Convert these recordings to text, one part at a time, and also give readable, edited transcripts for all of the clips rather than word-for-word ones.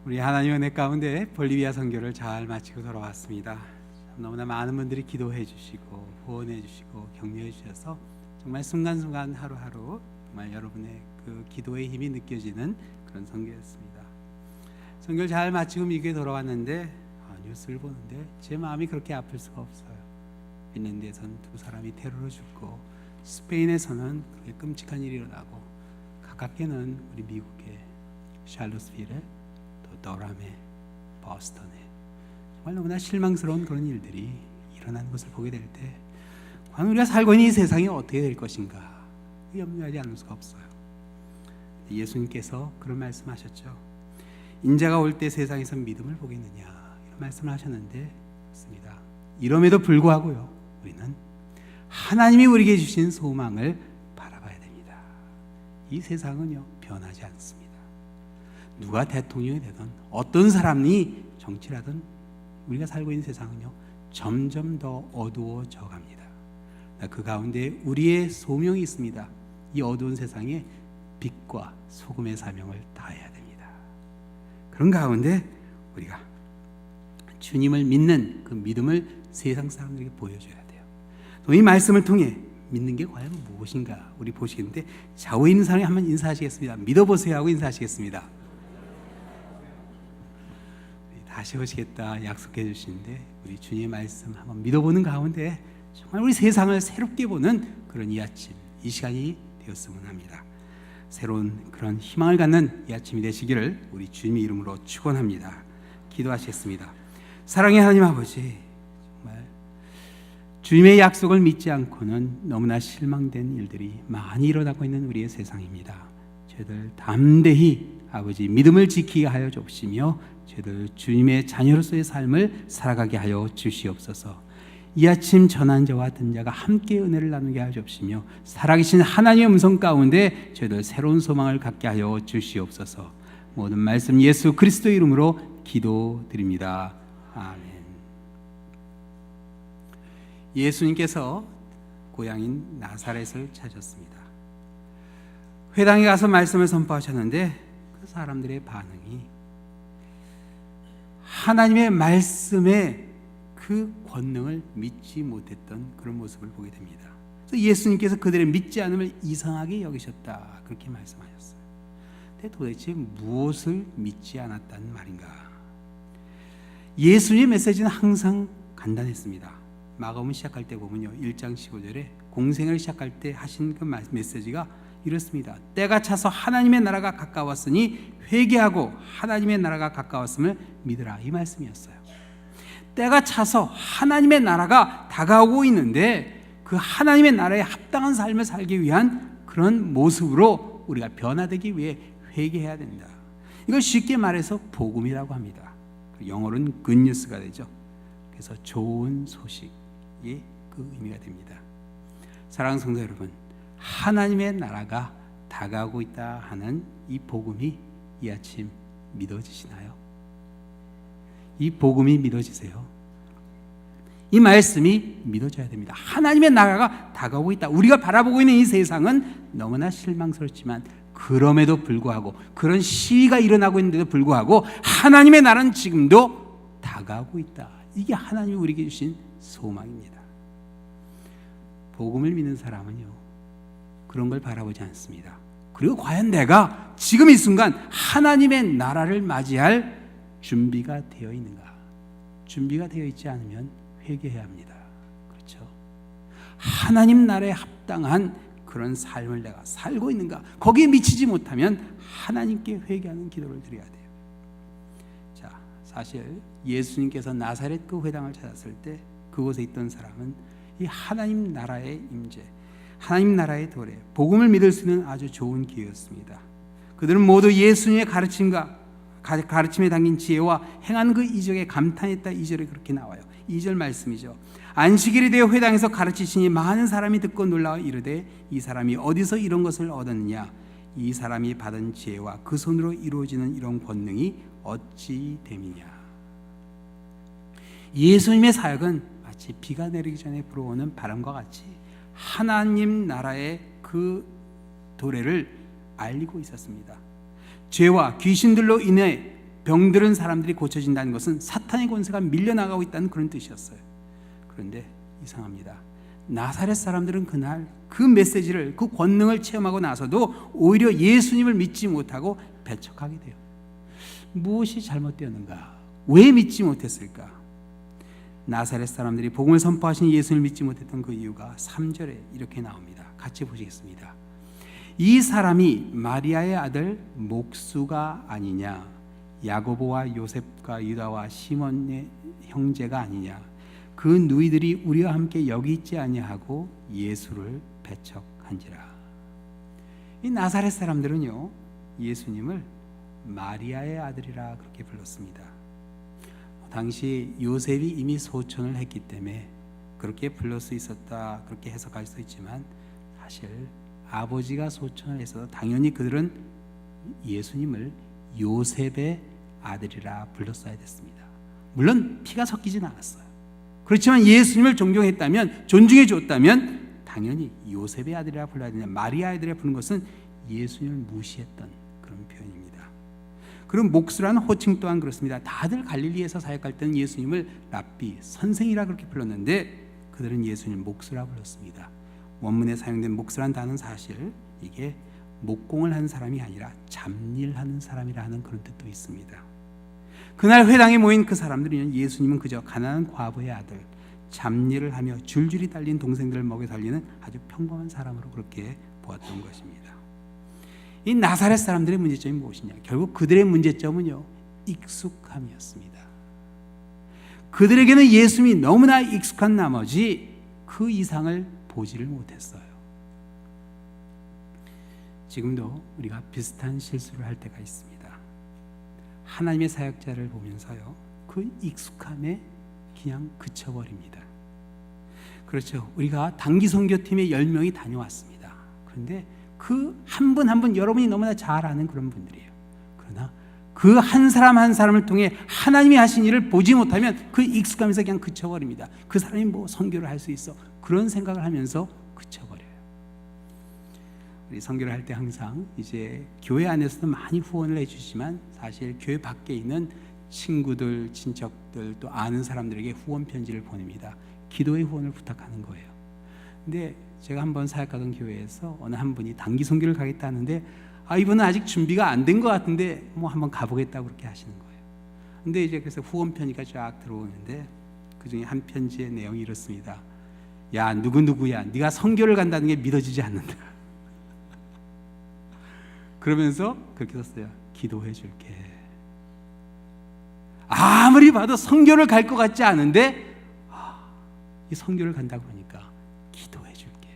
우리 하나님 은혜 가운데 볼리비아 선교를 잘 마치고 돌아왔습니다. 너무나 많은 분들이 기도해 주시고 후원해 주시고 격려해 주셔서 정말 순간순간 하루하루 정말 여러분의 그 기도의 힘이 느껴지는 그런 선교였습니다. 선교를 잘 마치고 미국에 돌아왔는데 뉴스를 보는데 제 마음이 그렇게 아플 수가 없어요. 핀란드에서는 2사람이 테러로 죽고 스페인에서는 그렇게 끔찍한 일이 일어나고 가깝게는 우리 미국의 샬롯스빌에 또 더람에 버스턴에 정말 너무나 실망스러운 그런 일들이 일어나는 것을 보게 될 때 과연 우리가 살고 있는 이 세상이 어떻게 될 것인가 염려하지 않을 수가 없어요. 예수님께서 그런 말씀하셨죠. 인자가 올 때 세상에서 믿음을 보겠느냐 이런 말씀을 하셨는데 그렇습니다. 이럼에도 불구하고요 우리는 하나님이 우리에게 주신 소망을 바라봐야 됩니다. 이 세상은요 변하지 않습니다. 누가 대통령이 되든 어떤 사람이 정치라든 우리가 살고 있는 세상은요 점점 더 어두워져 갑니다. 그 가운데 우리의 소명이 있습니다. 이 어두운 세상에 빛과 소금의 사명을 다해야 됩니다. 그런 가운데 우리가 주님을 믿는 그 믿음을 세상 사람들에게 보여줘야 돼요. 또 이 말씀을 통해 믿는 게 과연 무엇인가 우리 보시겠는데 좌우에 있는 사람이 한번 인사하시겠습니다. 믿어보세요 하고 인사하시겠습니다. 다시 오시겠다 약속해 주시는데 우리 주님의 말씀 한번 믿어보는 가운데 정말 우리 세상을 새롭게 보는 그런 이 아침 이 시간이 되었으면 합니다. 새로운 그런 희망을 갖는 이 아침이 되시기를 우리 주님의 이름으로 축원합니다. 기도하시겠습니다. 사랑의 하나님 아버지, 정말 주님의 약속을 믿지 않고는 너무나 실망된 일들이 많이 일어나고 있는 우리의 세상입니다. 저희들 담대히 아버지 믿음을 지키게 하여 주시며 저희들 주님의 자녀로서의 삶을 살아가게 하여 주시옵소서. 이 아침 전한 자와 듣는 자가 함께 은혜를 나누게 하여 주시며 살아계신 하나님의 음성 가운데 저희들 새로운 소망을 갖게 하여 주시옵소서. 모든 말씀 예수 그리스도의 이름으로 기도드립니다. 아멘. 예수님께서 고향인 나사렛을 찾았습니다. 회당에 가서 말씀을 선포하셨는데 그 사람들의 반응이 하나님의 말씀에 그 권능을 믿지 못했던 그런 모습을 보게 됩니다. 그래서 예수님께서 그들의 믿지 않음을 이상하게 여기셨다 그렇게 말씀하셨어요. 근데 도대체 무엇을 믿지 않았다는 말인가? 예수님의 메시지는 항상 간단했습니다. 마가복음 시작할 때 보면요 1장 15절에 공생을 시작할 때 하신 그 메시지가 이렇습니다. 때가 차서 하나님의 나라가 가까웠으니 회개하고 하나님의 나라가 가까웠음을 믿으라 이 말씀이었어요. 때가 차서 하나님의 나라가 다가오고 있는데 그 하나님의 나라에 합당한 삶을 살기 위한 그런 모습으로 우리가 변화되기 위해 회개해야 된다. 이걸 쉽게 말해서 복음이라고 합니다. 영어로는 good news가 되죠. 그래서 좋은 소식이 그 의미가 됩니다. 사랑하는 성도 여러분, 하나님의 나라가 다가오고 있다 하는 이 복음이 이 아침 믿어지시나요? 이 복음이 믿어지세요? 이 말씀이 믿어져야 됩니다. 하나님의 나라가 다가오고 있다. 우리가 바라보고 있는 이 세상은 너무나 실망스럽지만 그럼에도 불구하고 그런 시위가 일어나고 있는데도 불구하고 하나님의 나라는 지금도 다가오고 있다. 이게 하나님이 우리에게 주신 소망입니다. 복음을 믿는 사람은요 그런 걸 바라보지 않습니다. 그리고 과연 내가 지금 이 순간 하나님의 나라를 맞이할 준비가 되어 있는가? 준비가 되어 있지 않으면 회개해야 합니다. 그렇죠? 하나님 나라에 합당한 그런 삶을 내가 살고 있는가? 거기에 미치지 못하면 하나님께 회개하는 기도를 드려야 돼요. 자, 사실 예수님께서 나사렛 그 회당을 찾았을 때 그곳에 있던 사람은 이 하나님 나라의 임재, 하나님 나라의 도래, 복음을 믿을 수 있는 아주 좋은 기회였습니다. 그들은 모두 예수님의 가르침에 담긴 지혜와 행한 그 이적에 감탄했다. 2절에 그렇게 나와요. 2절 말씀이죠. 안식일이 되어 회당에서 가르치시니 많은 사람이 듣고 놀라워 이르되 이 사람이 어디서 이런 것을 얻었느냐? 이 사람이 받은 지혜와 그 손으로 이루어지는 이런 권능이 어찌 됨이냐? 예수님의 사역은 마치 비가 내리기 전에 불어오는 바람과 같이 하나님 나라의 그 도래를 알리고 있었습니다. 죄와 귀신들로 인해 병들은 사람들이 고쳐진다는 것은 사탄의 권세가 밀려나가고 있다는 그런 뜻이었어요. 그런데 이상합니다. 나사렛 사람들은 그날 그 메시지를, 그 권능을 체험하고 나서도 오히려 예수님을 믿지 못하고 배척하게 돼요. 무엇이 잘못되었는가? 왜 믿지 못했을까? 나사렛 사람들이 복음을 선포하신 예수님을 믿지 못했던 그 이유가 3절에 이렇게 나옵니다. 같이 보시겠습니다. 이 사람이 마리아의 아들 목수가 아니냐? 야고보와 요셉과 유다와 시몬의 형제가 아니냐? 그 누이들이 우리와 함께 여기 있지 아니하고 예수를 배척한지라. 이 나사렛 사람들은요, 예수님을 마리아의 아들이라 그렇게 불렀습니다. 당시 요셉이 이미 소천을 했기 때문에 그렇게 불릴 수 있었다, 그렇게 해석할 수 있지만, 사실 아버지가 소천을 했어도 당연히 그들은 예수님을 요셉의 아들이라 불렀어야 됐습니다. 물론 피가 섞이진 않았어요. 그렇지만 예수님을 존경했다면, 존중해 줬다면 당연히 요셉의 아들이라 불러야 되냐, 마리아의 아들이라 부르는 것은 예수님을 무시했던 그런 표현입니다. 그리고 목수라는 호칭 또한 그렇습니다. 다들 갈릴리에서 사역할 때는 예수님을 랍비, 선생이라 그렇게 불렀는데 그들은 예수님을 목수라 불렀습니다. 원문에 사용된 목수란 단어는 사실 이게 목공을 하는 사람이 아니라 잡일하는 사람이라 하는 그런 뜻도 있습니다. 그날 회당에 모인 그 사람들은 예수님은 그저 가난한 과부의 아들, 잡일을 하며 줄줄이 달린 동생들을 먹여 살리는 아주 평범한 사람으로 그렇게 보았던 것입니다. 이 나사렛 사람들의 문제점이 무엇이냐? 결국 그들의 문제점은요, 익숙함이었습니다. 그들에게는 예수님이 너무나 익숙한 나머지 그 이상을 보지를 못했어요. 지금도 우리가 비슷한 실수를 할 때가 있습니다. 하나님의 사역자를 보면서요, 그 익숙함에 그냥 그쳐버립니다. 그렇죠. 우리가 단기 선교팀에 10명이 다녀왔습니다. 그런데 그 한 분 한 분 여러분이 너무나 잘 아는 그런 분들이에요. 그러나 그 한 사람 한 사람을 통해 하나님이 하신 일을 보지 못하면 그 익숙함에서 그냥 그쳐버립니다. 그 사람이 뭐 선교를 할 수 있어, 그런 생각을 하면서 그쳐버려요. 우리 선교를 할 때 항상 이제 교회 안에서도 많이 후원을 해주시지만 사실 교회 밖에 있는 친구들, 친척들, 또 아는 사람들에게 후원 편지를 보냅니다. 기도의 후원을 부탁하는 거예요. 근데 제가 한번 사역하던 교회에서 어느 한 분이 단기 선교를 가겠다 하는데, 이분은 아직 준비가 안 된 것 같은데 뭐 한번 가보겠다고 그렇게 하시는 거예요. 근데 이제 그래서 후원 편지가 쫙 들어오는데 그 중에 한 편지의 내용이 이렇습니다. 야, 누구누구야, 네가 선교를 간다는 게 믿어지지 않는다. 그러면서 그렇게 썼어요. 기도해 줄게. 아무리 봐도 선교를 갈 것 같지 않은데 이 선교를 간다고 그러니까 기도해 줄게.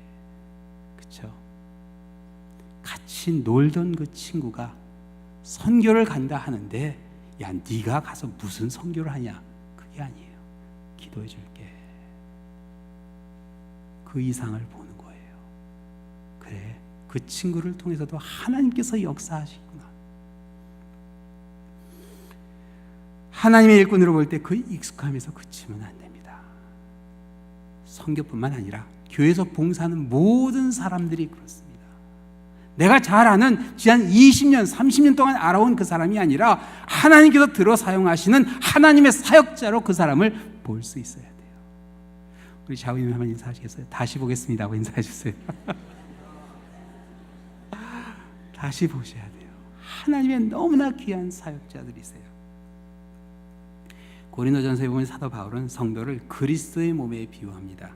그렇죠? 같이 놀던 그 친구가 선교를 간다 하는데, 야, 네가 가서 무슨 선교를 하냐? 그게 아니에요. 기도해 줄게. 그 이상을 보는 거예요. 그래, 그 친구를 통해서도 하나님께서 역사하시구나. 하나님의 일꾼으로 볼 때 그 익숙함에서 그치면 안 됩니다. 선교뿐만 아니라 교회에서 봉사하는 모든 사람들이 그렇습니다. 내가 잘 아는 지난 20년, 30년 동안 알아온 그 사람이 아니라 하나님께서 들어 사용하시는 하나님의 사역자로 그 사람을 볼 수 있어야 돼요. 우리 자우님 한번 인사하시겠어요? 다시 보겠습니다 하고 인사해 주세요. 다시 보셔야 돼요. 하나님의 너무나 귀한 사역자들이세요. 고린도전서에 보면 사도 바울은 성도를 그리스도의 몸에 비유합니다.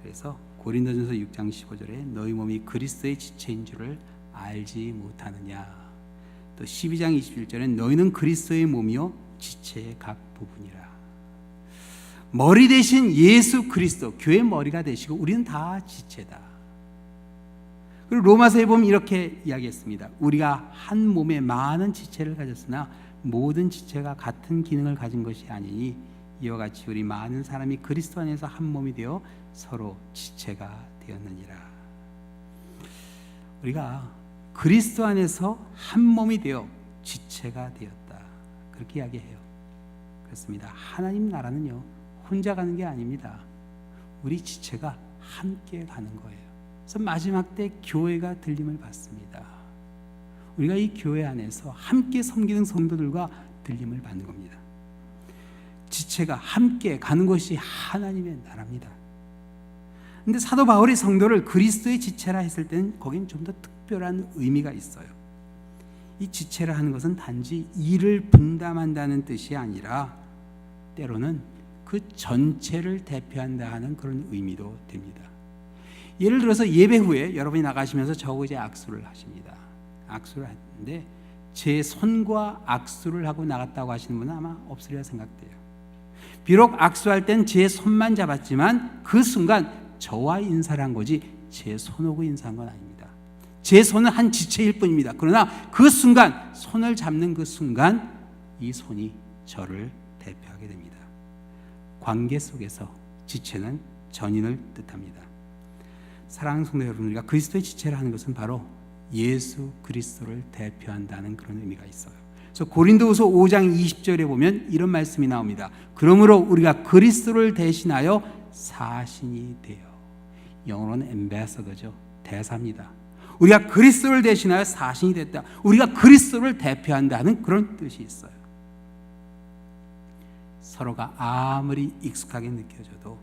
그래서 고린도전서 6장 15절에 너희 몸이 그리스도의 지체인 줄을 알지 못하느냐. 또 12장 21절에 너희는 그리스도의 몸이요 지체의 각 부분이라. 머리 대신 예수 그리스도, 교회의 머리가 되시고 우리는 다 지체다. 그리고 로마서에 보면 이렇게 이야기했습니다. 우리가 한 몸에 많은 지체를 가졌으나 모든 지체가 같은 기능을 가진 것이 아니니 이와 같이 우리 많은 사람이 그리스도 안에서 한 몸이 되어 서로 지체가 되었느니라. 우리가 그리스도 안에서 한 몸이 되어 지체가 되었다, 그렇게 이야기해요. 그렇습니다. 하나님 나라는요 혼자 가는 게 아닙니다. 우리 지체가 함께 가는 거예요. 그래서 마지막 때 교회가 들림을 받습니다. 우리가 이 교회 안에서 함께 섬기는 성도들과 붙들림을 받는 겁니다. 지체가 함께 가는 것이 하나님의 나라입니다. 근데 사도 바울이 성도를 그리스도의 지체라 했을 때는 거긴 좀 더 특별한 의미가 있어요. 이 지체라 하는 것은 단지 일을 분담한다는 뜻이 아니라 때로는 그 전체를 대표한다 하는 그런 의미도 됩니다. 예를 들어서 예배 후에 여러분이 나가시면서 저하고 이제 악수를 하십니다. 악수를 하는데 제 손과 악수를 하고 나갔다고 하시는 분은 아마 없으리라 생각돼요. 비록 악수할 땐 제 손만 잡았지만 그 순간 저와 인사를 한 거지 제 손하고 인사한 건 아닙니다. 제 손은 한 지체일 뿐입니다. 그러나 그 순간, 손을 잡는 그 순간 이 손이 저를 대표하게 됩니다. 관계 속에서 지체는 전인을 뜻합니다. 사랑하는 성도 여러분, 우리가 그리스도의 지체를 하는 것은 바로 예수 그리스도를 대표한다는 그런 의미가 있어요. 그래서 고린도후서 5장 20절에 보면 이런 말씀이 나옵니다. 그러므로 우리가 그리스도를 대신하여 사신이 되어, 영어로는 엠베서더죠, 대사입니다. 우리가 그리스도를 대신하여 사신이 됐다. 우리가 그리스도를 대표한다는 그런 뜻이 있어요. 서로가 아무리 익숙하게 느껴져도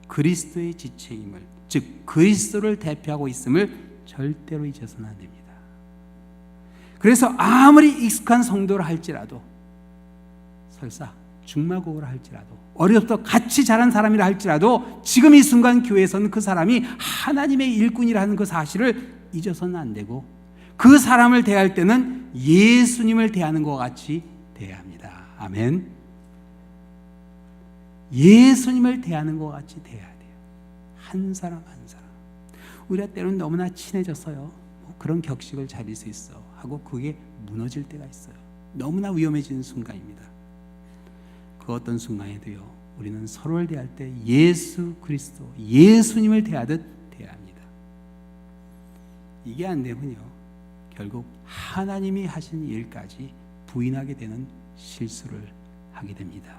그리스도의 지체임을, 즉 그리스도를 대표하고 있음을 절대로 잊어서는 안 됩니다. 그래서 아무리 익숙한 성도를 할지라도, 설사 중마고를 할지라도, 어려서부터 같이 자란 사람이라 할지라도 지금 이 순간 교회에서는 그 사람이 하나님의 일꾼이라는 그 사실을 잊어서는 안 되고, 그 사람을 대할 때는 예수님을 대하는 것 같이 대해야 합니다. 아멘. 예수님을 대하는 것 같이 대해야 돼요. 한 사람 한 사람. 우리가 때로는 너무나 친해졌어요. 뭐 그런 격식을 차릴 수 있어 하고 그게 무너질 때가 있어요. 너무나 위험해지는 순간입니다. 그 어떤 순간에도요, 우리는 서로를 대할 때 예수 그리스도, 예수님을 대하듯 대해야 합니다. 이게 안 되면요, 결국 하나님이 하신 일까지 부인하게 되는 실수를 하게 됩니다.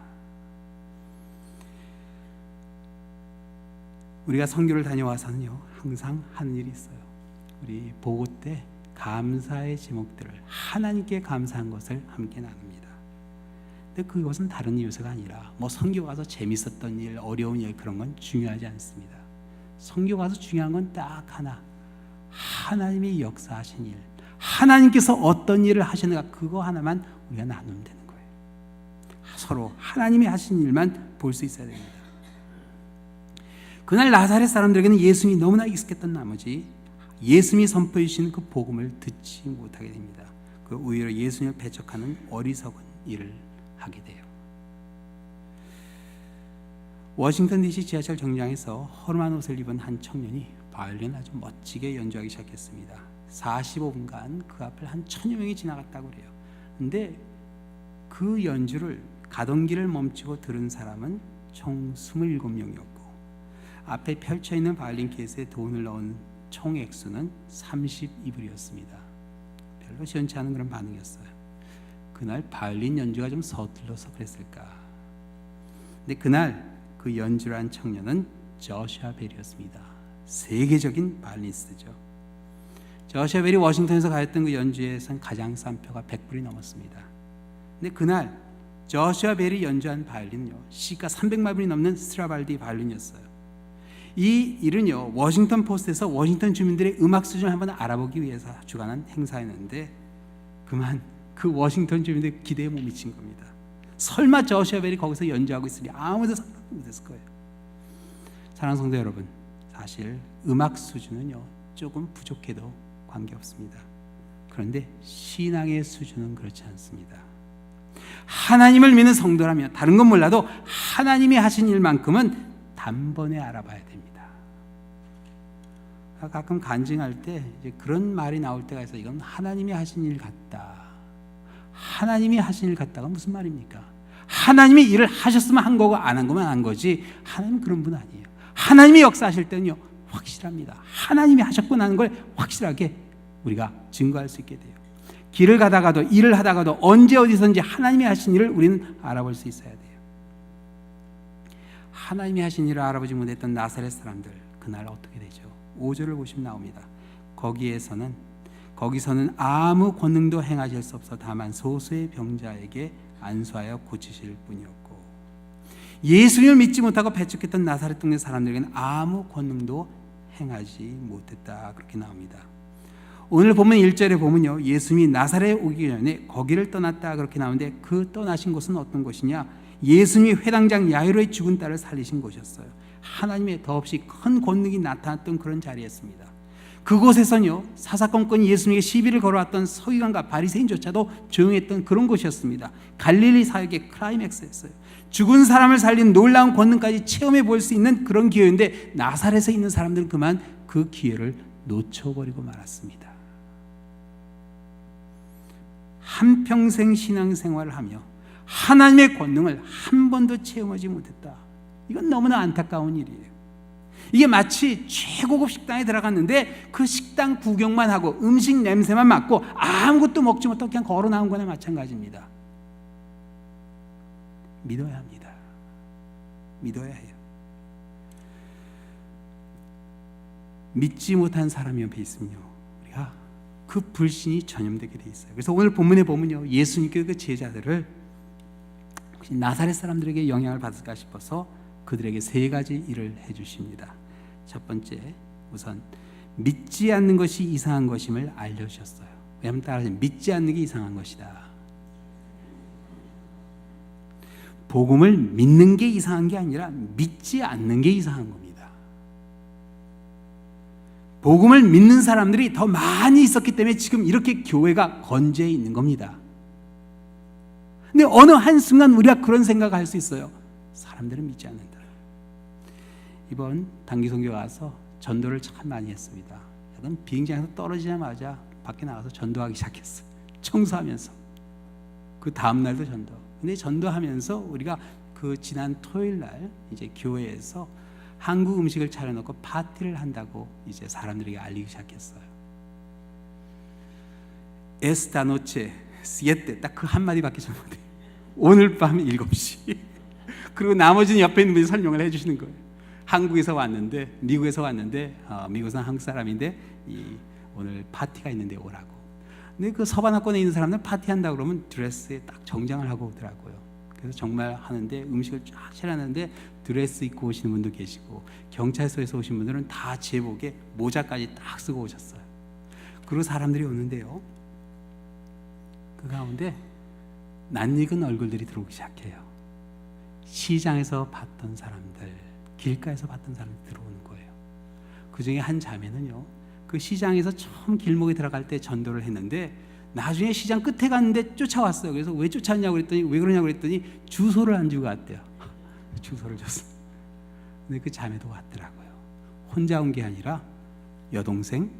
우리가 선교를 다녀와서는요, 항상 하는 일이 있어요. 우리 보고 때 감사의 제목들을, 하나님께 감사한 것을 함께 나눕니다. 근데 그것은 다른 이유가 아니라 뭐 선교 가서 재밌었던 일, 어려운 일, 그런 건 중요하지 않습니다. 선교 가서 중요한 건 딱 하나, 하나님이 역사하신 일, 하나님께서 어떤 일을 하시는가, 그거 하나만 우리가 나누면 되는 거예요. 서로 하나님이 하신 일만 볼 수 있어야 됩니다. 그날 나사렛 사람들에게는 예수님이 너무나 익숙했던 나머지 예수님이 선포해 주신 그 복음을 듣지 못하게 됩니다. 그 오히려 예수님을 배척하는 어리석은 일을 하게 돼요. 워싱턴 DC 지하철 정류장에서 허름한 옷을 입은 한 청년이 바이올린 아주 멋지게 연주하기 시작했습니다. 45분간 그 앞을 한 1000여 명이 지나갔다고 그래요. 근데 그 연주를 가던 길을 멈추고 들은 사람은 총 27명이었고 앞에 펼쳐있는 바이올린 케이스에 돈을 넣은 총 액수는 32불이었습니다. 별로 시원치 않은 그런 반응이었어요. 그날 바이올린 연주가 좀 서툴러서 그랬을까. 근데 그날 그 연주를 한 청년은 저슈아 벨이었습니다. 세계적인 바이올리니스트죠. 저슈아 벨이 워싱턴에서 가했던 그 연주에선 가장 싼 표가 100불이 넘었습니다. 근데 그날 저슈아 벨이 연주한 바이올린은요, 시가 300만 불이 넘는 스트라발디 바이올린이었어요. 이 일은요, 워싱턴 포스트에서 워싱턴 주민들의 음악 수준을 한번 알아보기 위해서 주관한 행사였는데, 그만 그 워싱턴 주민들의 기대에 못 미친 겁니다. 설마 저슈아 벨이 거기서 연주하고 있으니 아무도 생각 못했을 거예요. 사랑하는 성도 여러분, 사실 음악 수준은요, 조금 부족해도 관계없습니다. 그런데 신앙의 수준은 그렇지 않습니다. 하나님을 믿는 성도라면 다른 건 몰라도 하나님이 하신 일만큼은 단번에 알아봐야 됩니다. 가끔 간증할 때 이제 그런 말이 나올 때가 있어요. 이건 하나님이 하신 일 같다. 하나님이 하신 일 같다가 무슨 말입니까? 하나님이 일을 하셨으면 한 거고 안 한 거면 안 거지, 하나님은 그런 분 아니에요. 하나님이 역사하실 때는요, 확실합니다. 하나님이 하셨고 나는 걸 확실하게 우리가 증거할 수 있게 돼요. 길을 가다가도, 일을 하다가도, 언제 어디서든지 하나님이 하신 일을 우리는 알아볼 수 있어야 돼요. 하나님이 하신 일을 알아보지 못했던 나사렛 사람들, 그날 어떻게 되죠? 5절을 보시면 나옵니다. 거기서는 아무 권능도 행하실 수 없어 다만 소수의 병자에게 안수하여 고치실 분이었고, 예수님을 믿지 못하고 배척했던 나사렛 동네 사람들에게는 아무 권능도 행하지 못했다. 그렇게 나옵니다. 오늘 본문 1절에 보면요, 예수님이 나사렛에 오기 전에 거기를 떠났다 그렇게 나오는데, 그 떠나신 곳은 어떤 곳이냐? 예수님이 회당장 야이로의 죽은 딸을 살리신 곳이었어요. 하나님의 더없이 큰 권능이 나타났던 그런 자리였습니다. 그곳에서는요, 사사건건 예수님에게 시비를 걸어왔던 서기관과 바리새인조차도 조용했던 그런 곳이었습니다. 갈릴리 사역의 클라이맥스였어요. 죽은 사람을 살린 놀라운 권능까지 체험해 볼 수 있는 그런 기회인데, 나사렛에 있는 사람들은 그만 그 기회를 놓쳐버리고 말았습니다. 한평생 신앙생활을 하며 하나님의 권능을 한 번도 체험하지 못했다. 이건 너무나 안타까운 일이에요. 이게 마치 최고급 식당에 들어갔는데 그 식당 구경만 하고 음식 냄새만 맡고 아무것도 먹지 못하고 그냥 걸어 나온 거나 마찬가지입니다. 믿어야 합니다. 믿어야 해요. 믿지 못한 사람이 옆에 있으면요, 우리가 그 불신이 전염되게 돼 있어요. 그래서 오늘 본문에 보면요, 예수님께서 그 제자들을 혹시 나사렛 사람들에게 영향을 받을까 싶어서 그들에게 세 가지 일을 해주십니다. 첫 번째, 우선 믿지 않는 것이 이상한 것임을 알려주셨어요. 왜냐하면 따라서 믿지 않는 게 이상한 것이다. 복음을 믿는 게 이상한 게 아니라 믿지 않는 게 이상한 겁니다. 복음을 믿는 사람들이 더 많이 있었기 때문에 지금 이렇게 교회가 건재해 있는 겁니다. 근데 어느 한순간 우리가 그런 생각을 할 수 있어요. 사람들은 믿지 않는다. 이번 단기선교 와서 전도를 참 많이 했습니다. 약간 비행장에서 떨어지자마자 밖에 나가서 전도하기 시작했어요. 청소하면서. 그 다음 날도 전도. 근데 전도하면서 우리가 그 지난 토요일 날 이제 교회에서 한국 음식을 차려놓고 파티를 한다고 이제 사람들에게 알리기 시작했어요. 에스타 노체 시에테, 딱 그 한마디밖에 잘 못해요. 오늘 밤 7시. 그리고 나머지는 옆에 있는 분이 설명을 해주시는 거예요. 한국에서 왔는데, 미국에서 왔는데, 미국에서는 한국 사람인데 오늘 파티가 있는데 오라고. 근데 그 서반학권에 있는 사람들은 파티한다 그러면 드레스에 딱 정장을 하고 오더라고요. 그래서 정말 하는데 음식을 쫙 차려놨는데 드레스 입고 오시는 분도 계시고, 경찰서에서 오신 분들은 다 제복에 모자까지 딱 쓰고 오셨어요. 그리고 사람들이 오는데요, 그 가운데 낯익은 얼굴들이 들어오기 시작해요. 시장에서 봤던 사람들, 길가에서 봤던 사람들이 들어오는 거예요. 그 중에 한 자매는요, 그 시장에서 처음 길목에 들어갈 때 전도를 했는데 나중에 시장 끝에 갔는데 쫓아왔어요. 그래서 왜 쫓아왔냐고 그랬더니, 왜 그러냐고 그랬더니 주소를 안 주고 왔대요. 주소를 줬어요. 근데 그 자매도 왔더라고요. 혼자 온 게 아니라 여동생,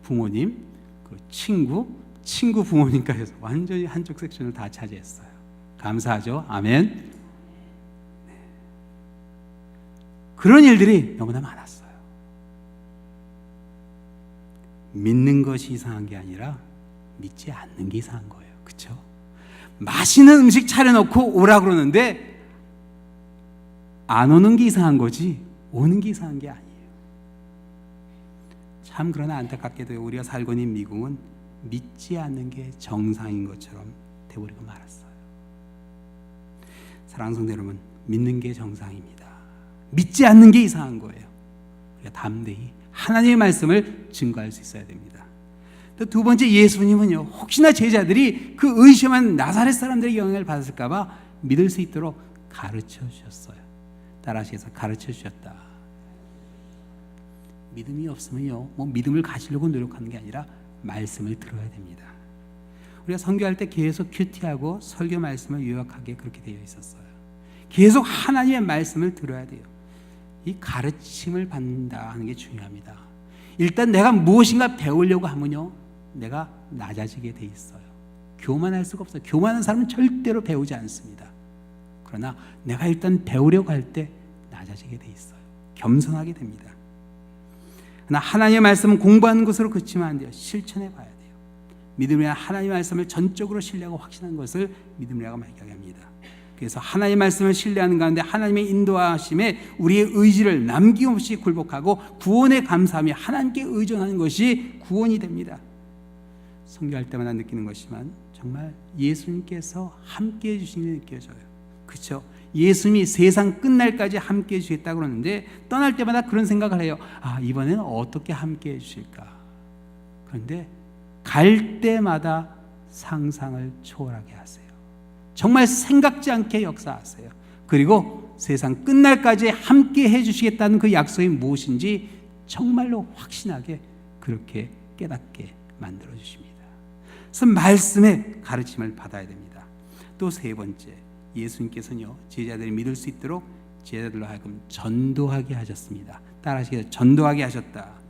부모님, 그 친구 부모님까지 해서 완전히 한쪽 섹션을 다 차지했어요. 감사하죠? 아멘. 네. 그런 일들이 너무나 많았어요. 믿는 것이 이상한 게 아니라 믿지 않는 게 이상한 거예요. 그렇죠? 맛있는 음식 차려놓고 오라 그러는데 안 오는 게 이상한 거지 오는 게 이상한 게 아니에요. 참 그러나 안타깝게도 우리가 살고 있는 미국은 믿지 않는 게 정상인 것처럼 되어버리고 말았어요. 사랑하는 성도 여러분, 믿는 게 정상입니다. 믿지 않는 게 이상한 거예요. 우리가 담대히 하나님의 말씀을 증거할 수 있어야 됩니다. 또 두 번째, 예수님은요, 혹시나 제자들이 그 의심한 나사렛 사람들의 영향을 받았을까 봐 믿을 수 있도록 가르쳐 주셨어요. 따라하셔서 가르쳐 주셨다. 믿음이 없으면요, 믿음을 가지려고 노력하는 게 아니라 말씀을 들어야 됩니다. 우리가 선교할 때 계속 큐티하고 설교 말씀을 요약하게 그렇게 되어 있었어요. 계속 하나님의 말씀을 들어야 돼요. 이 가르침을 받는다 하는 게 중요합니다. 일단 내가 무엇인가 배우려고 하면요, 내가 낮아지게 돼 있어요. 교만할 수가 없어요. 교만한 사람은 절대로 배우지 않습니다. 그러나 내가 일단 배우려고 할 때 낮아지게 돼 있어요. 겸손하게 됩니다. 그러나 하나님의 말씀은 공부하는 것으로 그치면 안 돼요. 실천해 봐야 돼요. 믿음이란 하나님의 말씀을 전적으로 신뢰하고 확신한 것을 믿음이라고 말합니다. 그래서 하나님의 말씀을 신뢰하는 가운데 하나님의 인도하심에 우리의 의지를 남김없이 굴복하고 구원에 감사하며 하나님께 의존하는 것이 구원이 됩니다. 선교할 때마다 느끼는 것이지만 정말 예수님께서 함께해 주시는 게 느껴져요. 그렇죠? 예수님이 세상 끝날까지 함께해 주겠다고 그러는데 떠날 때마다 그런 생각을 해요. 이번에는 어떻게 함께해 주실까? 그런데 갈 때마다 상상을 초월하게 하세요. 정말 생각지 않게 역사하세요. 그리고 세상 끝날까지 함께해 주시겠다는 그 약속이 무엇인지 정말로 확신하게 그렇게 깨닫게 만들어 주십니다. 그래서 말씀의 가르침을 받아야 됩니다. 또 세 번째, 예수님께서는요, 제자들이 믿을 수 있도록 제자들로 하여금 전도하게 하셨습니다. 따라하시겠어요? 전도하게 하셨다.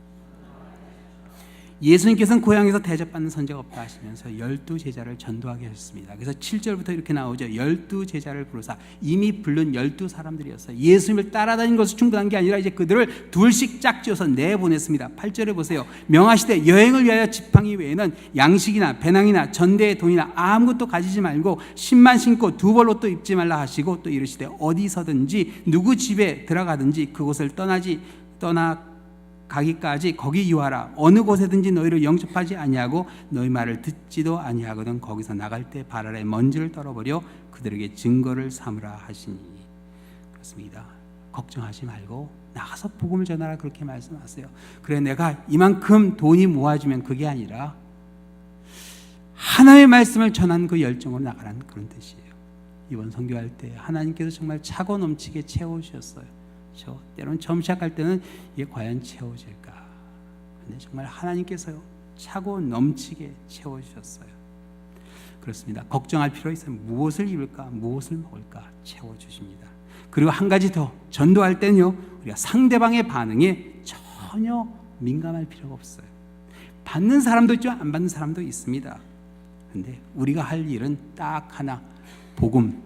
예수님께서는 고향에서 대접받는 선자가 없다 하시면서 12제자를 전도하게 하셨습니다. 그래서 7절부터 이렇게 나오죠. 12제자를 부르사, 이미 부른 12사람들이었어요. 예수님을 따라다닌 것이 충분한 게 아니라 이제 그들을 둘씩 짝지어서 내보냈습니다. 8절에 보세요. 명하시되 여행을 위하여 지팡이 외에는 양식이나 배낭이나 전대의 돈이나 아무것도 가지지 말고 신만 신고 두 벌 옷도 입지 말라 하시고, 또 이르시되 어디서든지 누구 집에 들어가든지 그곳을 떠나 가기까지 거기 유하라. 어느 곳에든지 너희를 영접하지 아니하고 너희 말을 듣지도 아니하거든 거기서 나갈 때 발 아래 먼지를 떨어버려 그들에게 증거를 삼으라 하시니. 그렇습니다. 걱정하지 말고 나가서 복음을 전하라, 그렇게 말씀하세요. 그래, 내가 이만큼 돈이 모아지면 그게 아니라 하나님의 말씀을 전하는 그 열정으로 나가라는 그런 뜻이에요. 이번 선교할 때 하나님께서 정말 차고 넘치게 채워주셨어요. 때로는 처음 시작할 때는 이게 과연 채워질까? 근데 정말 하나님께서요, 차고 넘치게 채워주셨어요. 그렇습니다. 걱정할 필요 있어요. 무엇을 입을까? 무엇을 먹을까? 채워주십니다. 그리고 한 가지 더, 전도할 때는요, 우리가 상대방의 반응에 전혀 민감할 필요가 없어요. 받는 사람도 있죠, 안 받는 사람도 있습니다. 근데 우리가 할 일은 딱 하나, 복음,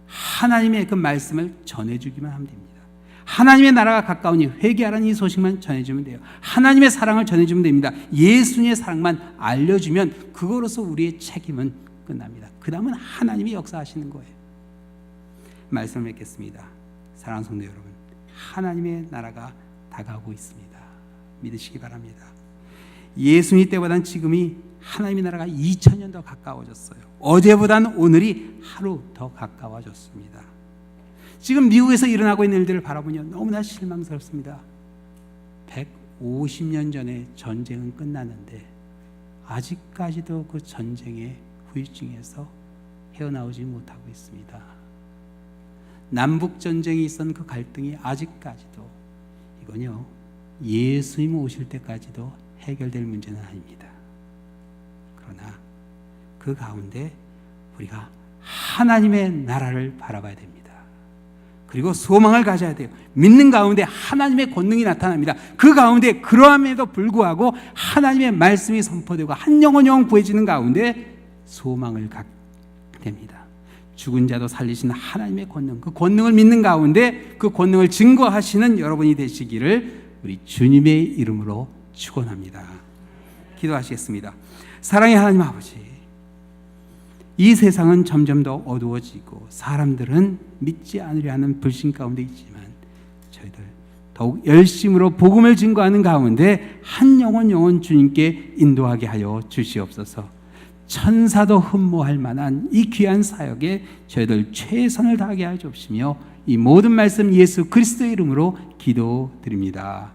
하나님의 그 말씀을 전해주기만 하면 됩니다. 하나님의 나라가 가까우니 회개하라는 이 소식만 전해주면 돼요. 하나님의 사랑을 전해주면 됩니다. 예수님의 사랑만 알려주면 그거로서 우리의 책임은 끝납니다. 그 다음은 하나님이 역사하시는 거예요. 말씀을 맺겠습니다. 사랑하는 성도 여러분, 하나님의 나라가 다가오고 있습니다. 믿으시기 바랍니다. 예수님 때보다는 지금이 하나님의 나라가 2000년 더 가까워졌어요. 어제보다는 오늘이 하루 더 가까워졌습니다. 지금 미국에서 일어나고 있는 일들을 바라보면 너무나 실망스럽습니다. 150년 전에 전쟁은 끝났는데 아직까지도 그 전쟁의 후유증에서 헤어나오지 못하고 있습니다. 남북전쟁이 있었던 그 갈등이 아직까지도, 이건요, 예수님 오실 때까지도 해결될 문제는 아닙니다. 그러나 그 가운데 우리가 하나님의 나라를 바라봐야 됩니다. 그리고 소망을 가져야 돼요. 믿는 가운데 하나님의 권능이 나타납니다. 그 가운데 그러함에도 불구하고 하나님의 말씀이 선포되고 한 영혼 구해지는 가운데 소망을 갖게 됩니다. 죽은 자도 살리시는 하나님의 권능, 그 권능을 믿는 가운데 그 권능을 증거하시는 여러분이 되시기를 우리 주님의 이름으로 축원합니다. 기도하시겠습니다. 사랑의 하나님 아버지, 이 세상은 점점 더 어두워지고 사람들은 믿지 않으려 하는 불신 가운데 있지만 저희들 더욱 열심으로 복음을 증거하는 가운데 한 영혼 주님께 인도하게 하여 주시옵소서. 천사도 흠모할 만한 이 귀한 사역에 저희들 최선을 다하게 하여 주시며 이 모든 말씀 예수 그리스도의 이름으로 기도드립니다.